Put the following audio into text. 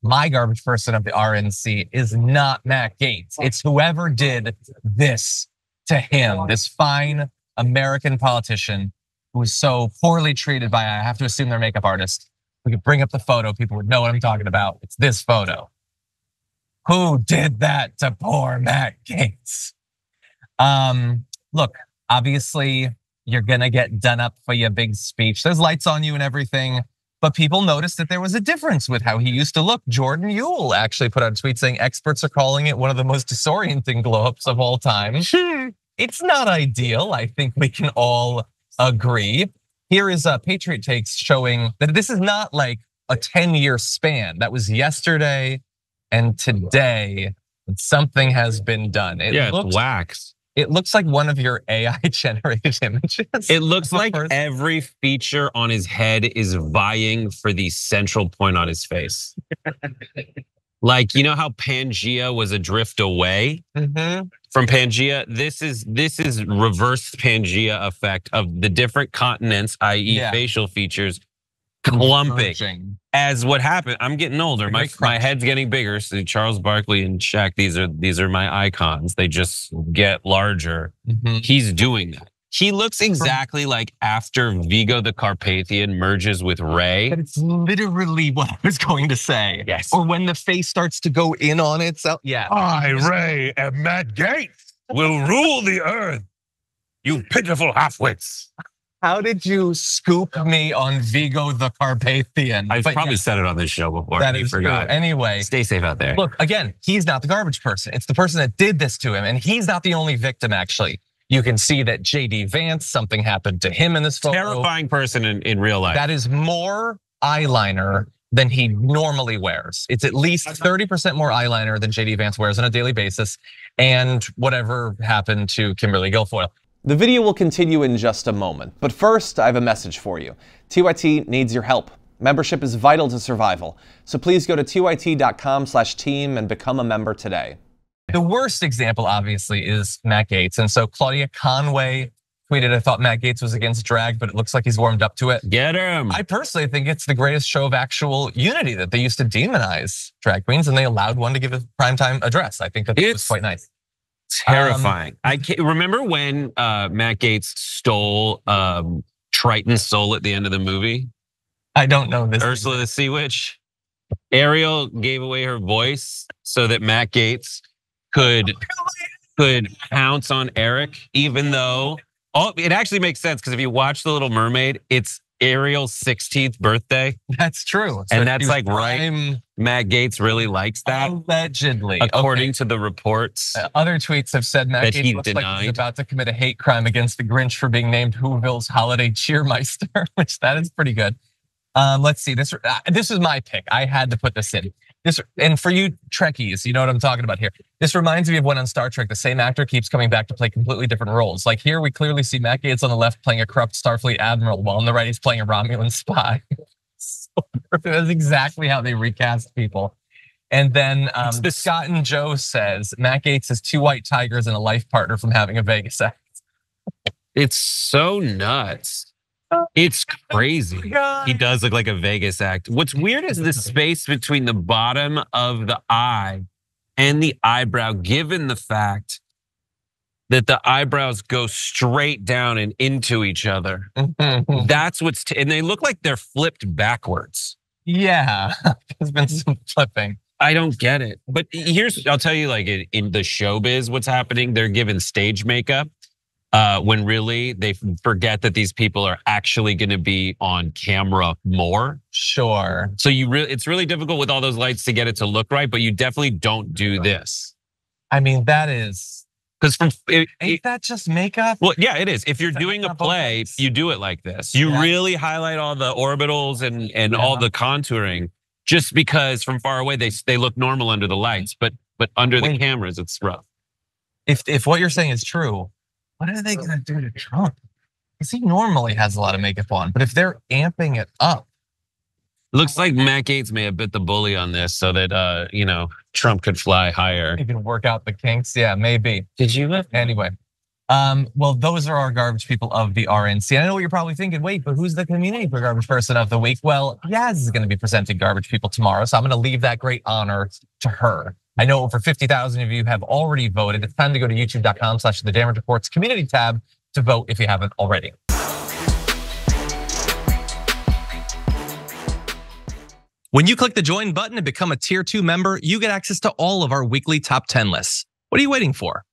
my garbage person of the RNC is not Matt Gaetz. It's whoever did this to him, this fine American politician who was so poorly treated by, I have to assume, their makeup artist. We could bring up the photo, people would know what I'm talking about. It's this photo. Who did that to poor Matt Gaetz? Look, obviously, you're gonna get done up for your big speech. There's lights on you and everything. But people noticed that there was a difference with how he used to look. Jordan Ewell actually put out a tweet saying experts are calling it one of the most disorienting glow-ups of all time. It's not ideal. I think we can all agree. Here is Patriot Takes showing that this is not like a 10-year span. That was yesterday and today, and something has been done. It's wax. It looks like one of your AI-generated images. It looks like every feature on his head is vying for the central point on his face. Like, you know how Pangea was a drift away from Pangea? This is reverse Pangea effect of the different continents, i.e. facial features, clumping. As what happened, I'm getting older. My head's getting bigger. So Charles Barkley and Shaq, these are my icons. They just get larger. He's doing that. He looks exactly like after Vigo the Carpathian merges with Ray. It's literally what I was going to say. Yes. Or when the face starts to go in on itself. Yeah. I, Ray, and Matt Gaetz will rule the earth. You pitiful halfwits. How did you scoop me on Vigo the Carpathian? I've probably said it on this show before. That is forgot. True. Anyway. Stay safe out there. Look, again, he's not the garbage person. It's the person that did this to him. And he's not the only victim, actually. You can see that JD Vance, something happened to him in this photo. Terrifying person in real life. That is more eyeliner than he normally wears. It's at least 30% more eyeliner than JD Vance wears on a daily basis. And whatever happened to Kimberly Guilfoyle. The video will continue in just a moment, but first I have a message for you. TYT needs your help. Membership is vital to survival, so please go to tyt.com/team and become a member today. The worst example, obviously, is Matt Gaetz. And so Claudia Conway tweeted, I thought Matt Gaetz was against drag, but it looks like he's warmed up to it. Get him. I personally think it's the greatest show of actual unity, that they used to demonize drag queens and they allowed one to give a primetime address. I think that was quite nice. Terrifying. I can't remember when Matt Gaetz stole Triton's soul at the end of the movie. I don't know this. Ursula the Sea Witch. Ariel gave away her voice so that Matt Gaetz could pounce on Eric, even though it actually makes sense because if you watch The Little Mermaid, it's Ariel's 16th birthday. That's true. And that's like right. Matt Gaetz really likes that. Allegedly. According to the reports. Other tweets have said Matt Gaetz looks like he's about to commit a hate crime against the Grinch for being named Whoville's holiday cheermeister, which that is pretty good. Let's see, this is my pick. I had to put this in. And for you Trekkies, you know what I'm talking about here. This reminds me of when on Star Trek, the same actor keeps coming back to play completely different roles. Like here, we clearly see Matt Gaetz on the left playing a corrupt Starfleet admiral, while on the right, he's playing a Romulan spy. So that's exactly how they recast people. And then Scott and Joe says, Matt Gaetz has 2 white tigers and a life partner from having a Vegas act. It's so nuts. It's crazy. He does look like a Vegas act. What's weird is the space between the bottom of the eye and the eyebrow, given the fact that the eyebrows go straight down and into each other. That's what's, and they look like they're flipped backwards. Yeah, there's been some flipping. I don't get it. But I'll tell you, like in the showbiz, what's happening, they're given stage makeup. When really they forget that these people are actually going to be on camera more. Sure. So it's really difficult with all those lights to get it to look right, but you definitely don't do this. I mean, that is, because ain't that just makeup? Well, yeah, it is. If you're doing a play, you do it like this. You really highlight all the orbitals and all the contouring, just because from far away they look normal under the lights, but under the cameras it's rough. If what you're saying is true, what are they gonna do to Trump? Because he normally has a lot of makeup on, but if they're amping it up. Looks like Matt Gaetz may have bit the bully on this so that, Trump could fly higher. He can work out the kinks, yeah, maybe. Did you? Anyway, Well, those are our garbage people of the RNC. I know what you're probably thinking, wait, but who's the community for garbage person of the week? Well, Yaz is gonna be presenting garbage people tomorrow, so I'm gonna leave that great honor to her. I know over 50,000 of you have already voted. It's time to go to youtube.com/The Damage Reports community tab to vote if you haven't already. When you click the join button and become a tier 2 member, you get access to all of our weekly top 10 lists. What are you waiting for?